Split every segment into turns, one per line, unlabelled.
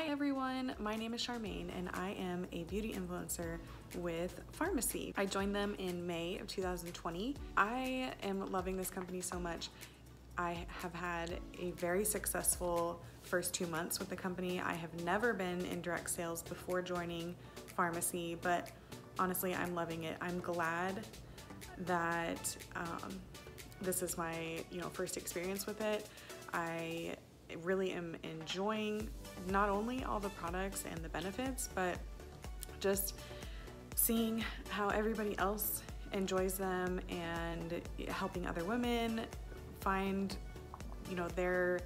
Hi everyone, my name is Charmaine and I am a beauty influencer with FARMASi. I joined them in May of 2020. I am loving this company so much. I have had a very successful first 2 months with the company. I have never been in direct sales before joining FARMASi, but honestly, I'm loving it. I'm glad that this is my first experience with it. I really am enjoying not only all the products and the benefits, but just seeing how everybody else enjoys them and helping other women find their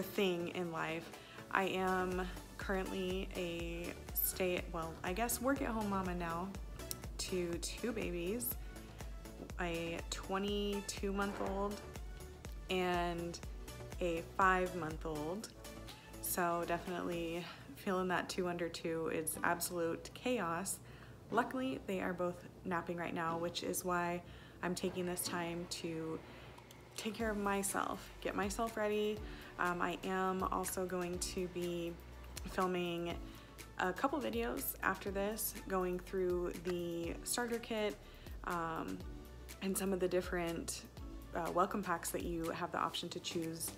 thing in life. I am currently a work-at-home mama now to 2 babies, a 22-month-old and a 5-month-old. So definitely feeling that 2 under 2 is absolute chaos. Luckily, they are both napping right now, which is why I'm taking this time to take care of myself, get myself ready. I am also going to be filming a couple videos after this, going through the starter kit and some of the different welcome packs that you have the option to choose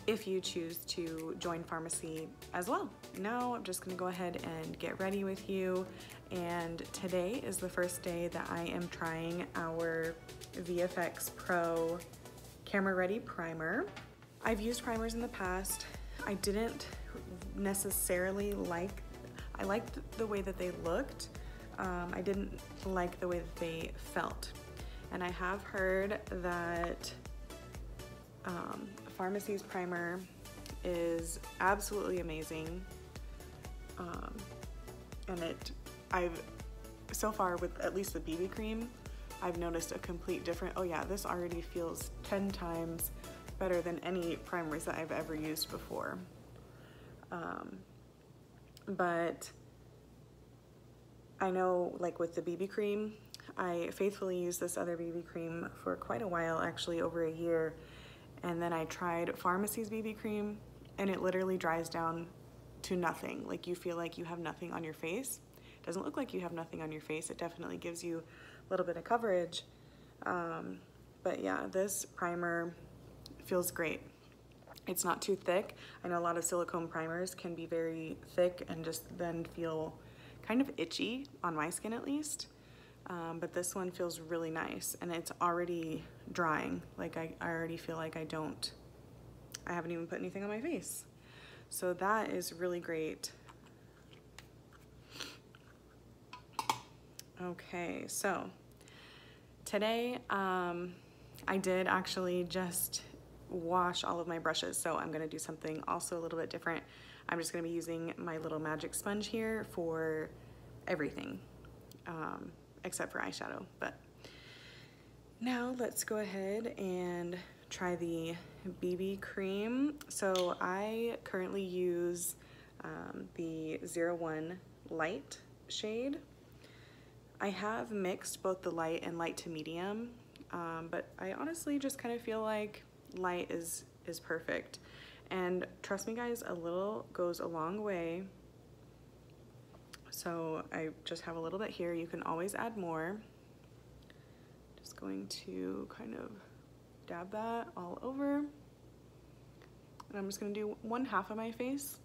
if you choose to join FARMASi as well. Now I'm just gonna go ahead and get ready with you, and today is the first day that I am trying our VFX Pro Camera Ready Primer. I've used primers in the past. I didn't necessarily I liked the way that they looked. I didn't like the way that they felt. And I have heard that FARMASi's primer is absolutely amazing. And I've so far with at least the BB cream, I've noticed a complete difference. Oh yeah, this already feels 10 times better than any primers that I've ever used before. But I know, like with the BB cream, I faithfully used this other BB cream for quite a while, actually over a year. And then I tried FARMASi's BB cream and it literally dries down to nothing. Like you feel like you have nothing on your face. It doesn't look like you have nothing on your face. It definitely gives you a little bit of coverage. But yeah, this primer feels great. It's not too thick. I know a lot of silicone primers can be very thick and just then feel kind of itchy on my skin at least. But this one feels really nice and it's already drying. Like I already feel like I haven't even put anything on my face. So that is really great. Okay, so today I did actually just wash all of my brushes. So I'm gonna do something also a little bit different. I'm just gonna be using my little magic sponge here for everything. Except for eyeshadow. But now let's go ahead and try the BB cream. So I currently use the 01 light shade. I have mixed both the light and light to medium, but I honestly just kind of feel like light is perfect. And trust me guys, a little goes a long way. So I just have a little bit here. You can always add more. Just going to kind of dab that all over. And I'm just gonna do 1/2 of my face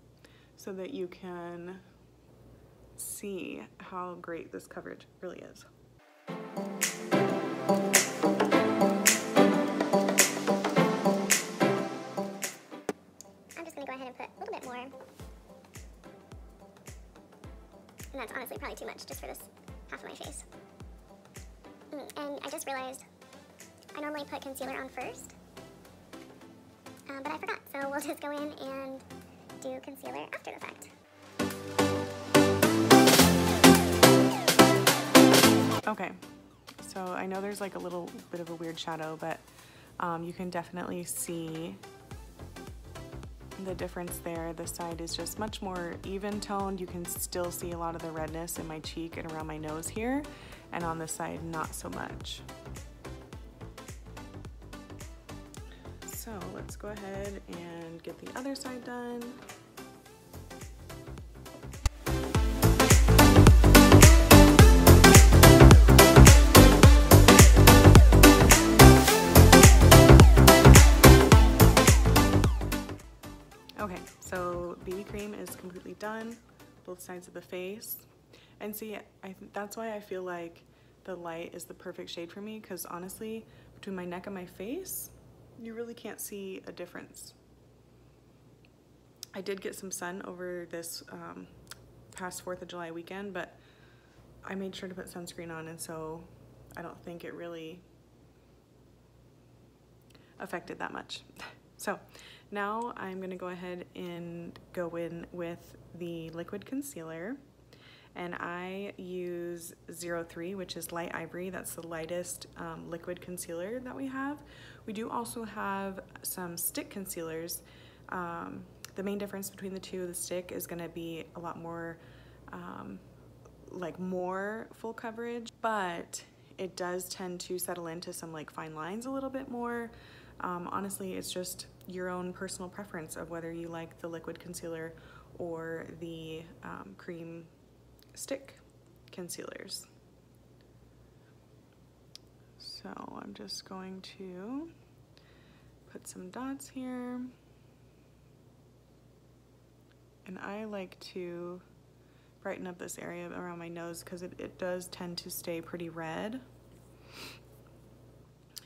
so that you can see how great this coverage really is. I'm just gonna go ahead and put a little bit more. And that's honestly probably too much just for this half of my face. And I just realized I normally put concealer on first, but I forgot. So we'll just go in and do concealer after the fact. Okay, so I know there's like a little bit of a weird shadow, but you can definitely see the difference there. This side is just much more even toned. You can still see a lot of the redness in my cheek and around my nose here, and on this side not so much. So let's go ahead and get the other side done. Okay, so BB cream is completely done, both sides of the face. And see, that's why I feel like the light is the perfect shade for me, because honestly, between my neck and my face, you really can't see a difference. I did get some sun over this past 4th of July weekend, but I made sure to put sunscreen on, and so I don't think it really affected that much. So now I'm gonna go ahead and go in with the liquid concealer, and I use 03, which is light ivory. That's the lightest liquid concealer that we have. We do also have some stick concealers. The main difference between the two, the stick is gonna be a lot more like more full coverage, but it does tend to settle into some like fine lines a little bit more. Honestly, it's just your own personal preference of whether you like the liquid concealer or the cream stick concealers. So I'm just going to put some dots here. And I like to brighten up this area around my nose because it does tend to stay pretty red.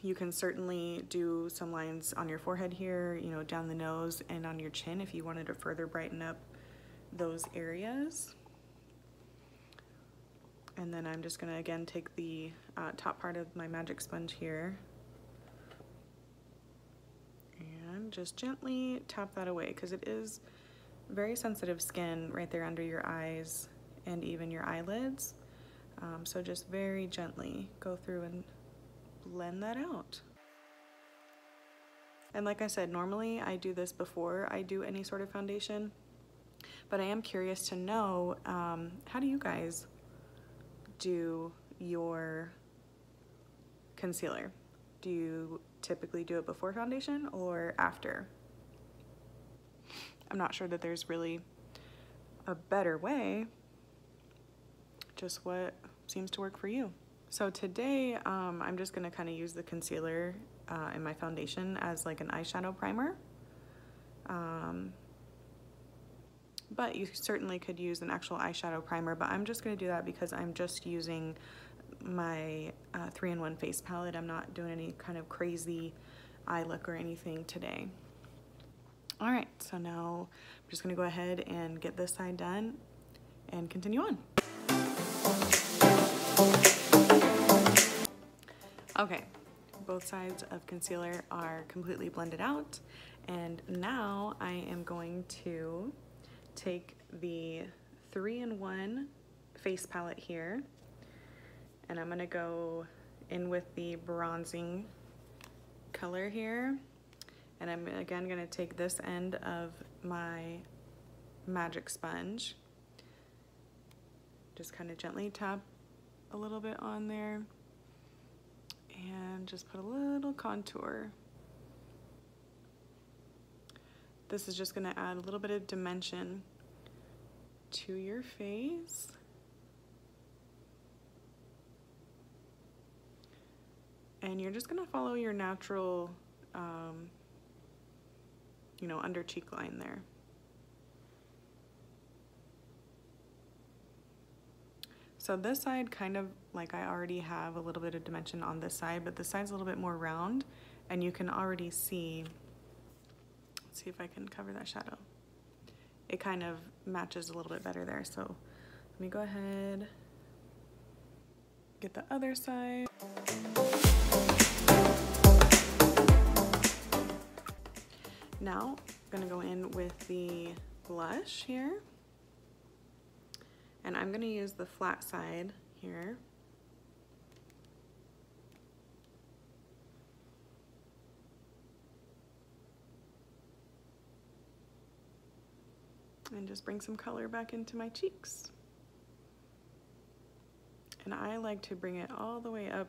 You can certainly do some lines on your forehead here, you know, down the nose and on your chin if you wanted to further brighten up those areas. And then I'm just gonna again take the top part of my magic sponge here and just gently tap that away, because it is very sensitive skin right there under your eyes and even your eyelids. So just very gently go through and blend that out. And like I said, normally I do this before I do any sort of foundation, but I am curious to know, how do you guys do your concealer? Do you typically do it before foundation or after? I'm not sure that there's really a better way, just what seems to work for you. So today I'm just gonna kind of use the concealer in my foundation as like an eyeshadow primer. But you certainly could use an actual eyeshadow primer, but I'm just gonna do that because I'm just using my 3-in-1 face palette. I'm not doing any kind of crazy eye look or anything today. All right, so now I'm just gonna go ahead and get this side done and continue on. Okay, both sides of concealer are completely blended out, and now I am going to take the 3-in-1 face palette here, and I'm gonna go in with the bronzing color here, and I'm again gonna take this end of my magic sponge, just kind of gently tap a little bit on there and just put a little contour. This is just gonna add a little bit of dimension to your face. And you're just gonna follow your natural, you know, under cheek line there. So this side kind of, like, I already have a little bit of dimension on this side, but this side's a little bit more round, and you can already see, let's see if I can cover that shadow. It kind of matches a little bit better there. So let me go ahead, get the other side. Now I'm gonna go in with the blush here. And I'm gonna use the flat side here. And just bring some color back into my cheeks. And I like to bring it all the way up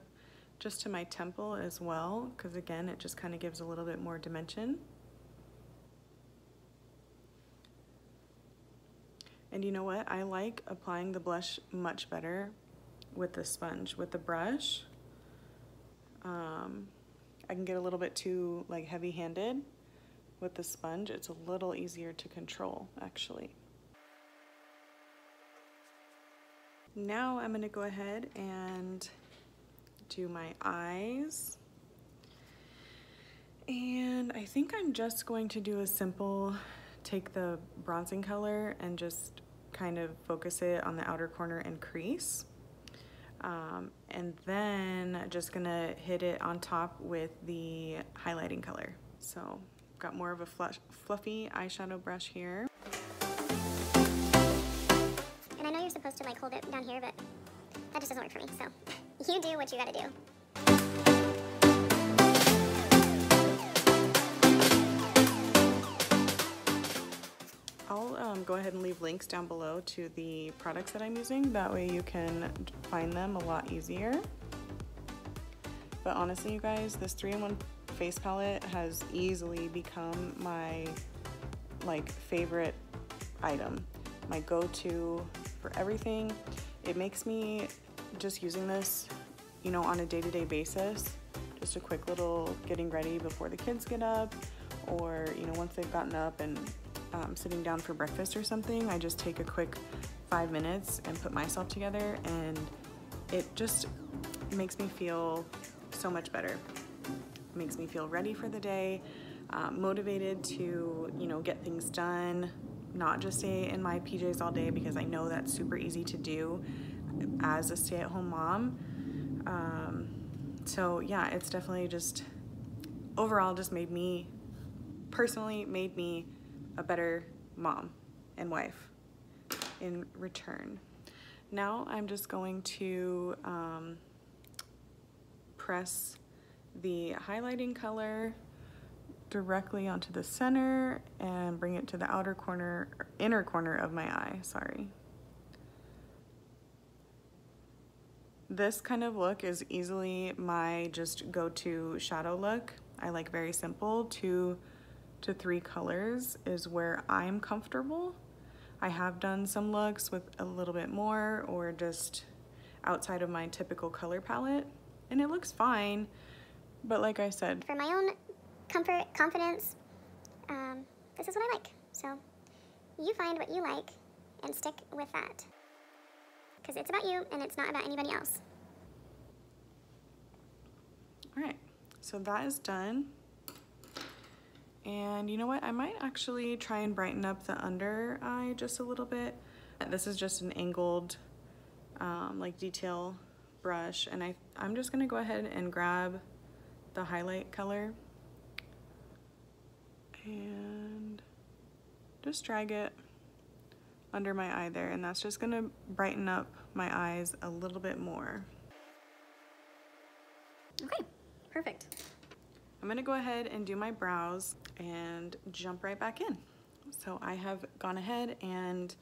just to my temple as well, because again, it just kind of gives a little bit more dimension. And you know what? I like applying the blush much better with the sponge. With the brush, I can get a little bit too like heavy-handed, with the sponge, it's a little easier to control, actually. Now I'm gonna go ahead and do my eyes. And I think I'm just going to do a simple, take the bronzing color and just kind of focus it on the outer corner and crease. And then just gonna hit it on top with the highlighting color. So got more of a fluffy eyeshadow brush here.
And I know you're supposed to like hold it down here, but that just doesn't work for me. So you do what you gotta do.
I'll go ahead and leave links down below to the products that I'm using. That way you can find them a lot easier. But honestly, you guys, this 3-in-1 face palette has easily become my favorite item, my go-to for everything. It makes me just using this, you know, on a day-to-day basis, just a quick little getting ready before the kids get up, or you know, once they've gotten up and sitting down for breakfast or something, I just take a quick 5 minutes and put myself together, and it just makes me feel so much better. It makes me feel ready for the day, motivated to, you know, get things done, not just stay in my PJs all day, because I know that's super easy to do as a stay-at-home mom. So yeah, it's definitely just overall just made me a better mom and wife in return. Now I'm just going to press the highlighting color directly onto the center and bring it to the outer corner, or inner corner of my eye, sorry. This kind of look is easily my just go-to shadow look. I like very simple, 2 to 3 colors is where I'm comfortable. I have done some looks with a little bit more or just outside of my typical color palette, and it looks fine, but like I said,
for my own comfort, confidence, this is what I like. So you find what you like and stick with that, because it's about you and it's not about anybody else.
All right, so that is done. And you know what? I might actually try and brighten up the under eye just a little bit. This is just an angled like detail brush, and I'm just gonna go ahead and grab the highlight color and just drag it under my eye there, and that's just gonna brighten up my eyes a little bit more.
Okay, perfect.
I'm gonna go ahead and do my brows and jump right back in. So I have gone ahead and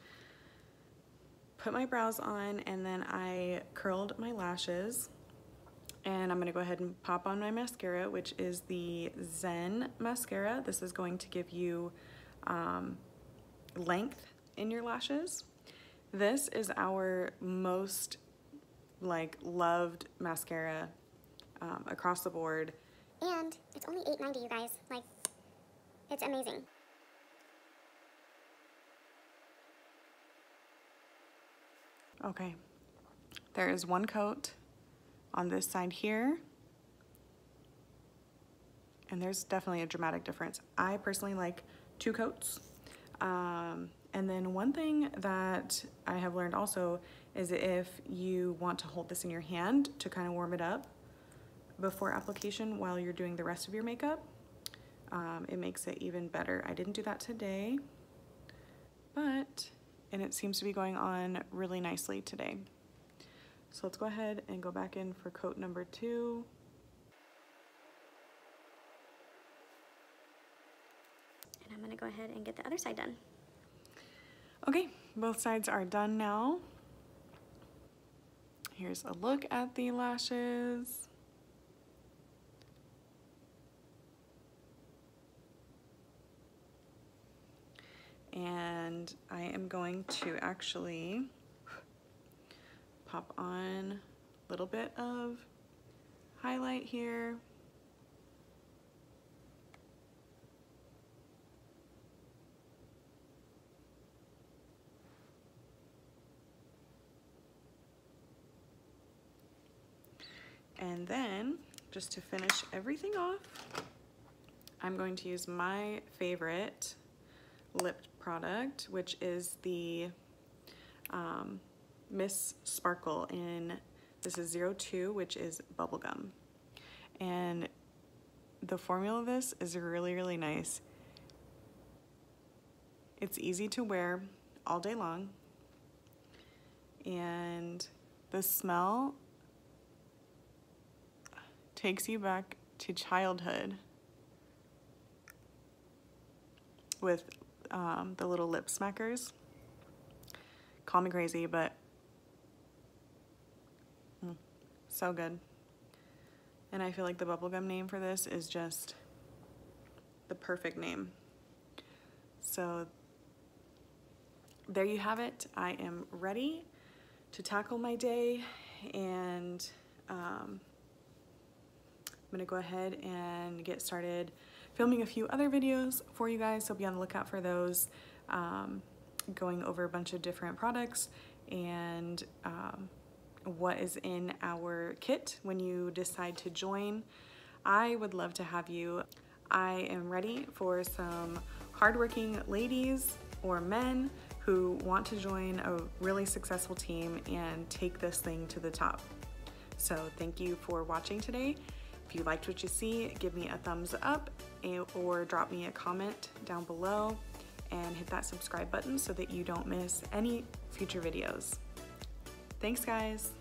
put my brows on, and then I curled my lashes, and I'm gonna go ahead and pop on my mascara, which is the Zen mascara. This is going to give you length in your lashes. This is our most loved mascara across the board.
And it's only $8.90, you guys. Like, it's amazing.
Okay, there is one coat on this side here, and there's definitely a dramatic difference. I personally like 2 coats. And then one thing that I have learned also is if you want to hold this in your hand to kind of warm it up before application while you're doing the rest of your makeup, it makes it even better. I didn't do that today, and it seems to be going on really nicely today. So let's go ahead and go back in for coat number 2.
And I'm gonna go ahead and get the other side done.
Okay, both sides are done now. Here's a look at the lashes. And I am going to actually pop on a little bit of highlight here. And then, just to finish everything off, I'm going to use my favorite lip product, which is the Miss Sparkle in, this is 02, which is bubblegum. And the formula of this is really, really nice. It's easy to wear all day long. And the smell takes you back to childhood with the little lip smackers. Call me crazy, but so good. And I feel like the bubblegum name for this is just the perfect name. So there you have it. I am ready to tackle my day, and I'm gonna go ahead and get started filming a few other videos for you guys, so be on the lookout for those, going over a bunch of different products and what is in our kit when you decide to join. I would love to have you. I am ready for some hardworking ladies or men who want to join a really successful team and take this thing to the top. So thank you for watching today. If you liked what you see, give me a thumbs up or drop me a comment down below, and hit that subscribe button so that you don't miss any future videos. Thanks, guys.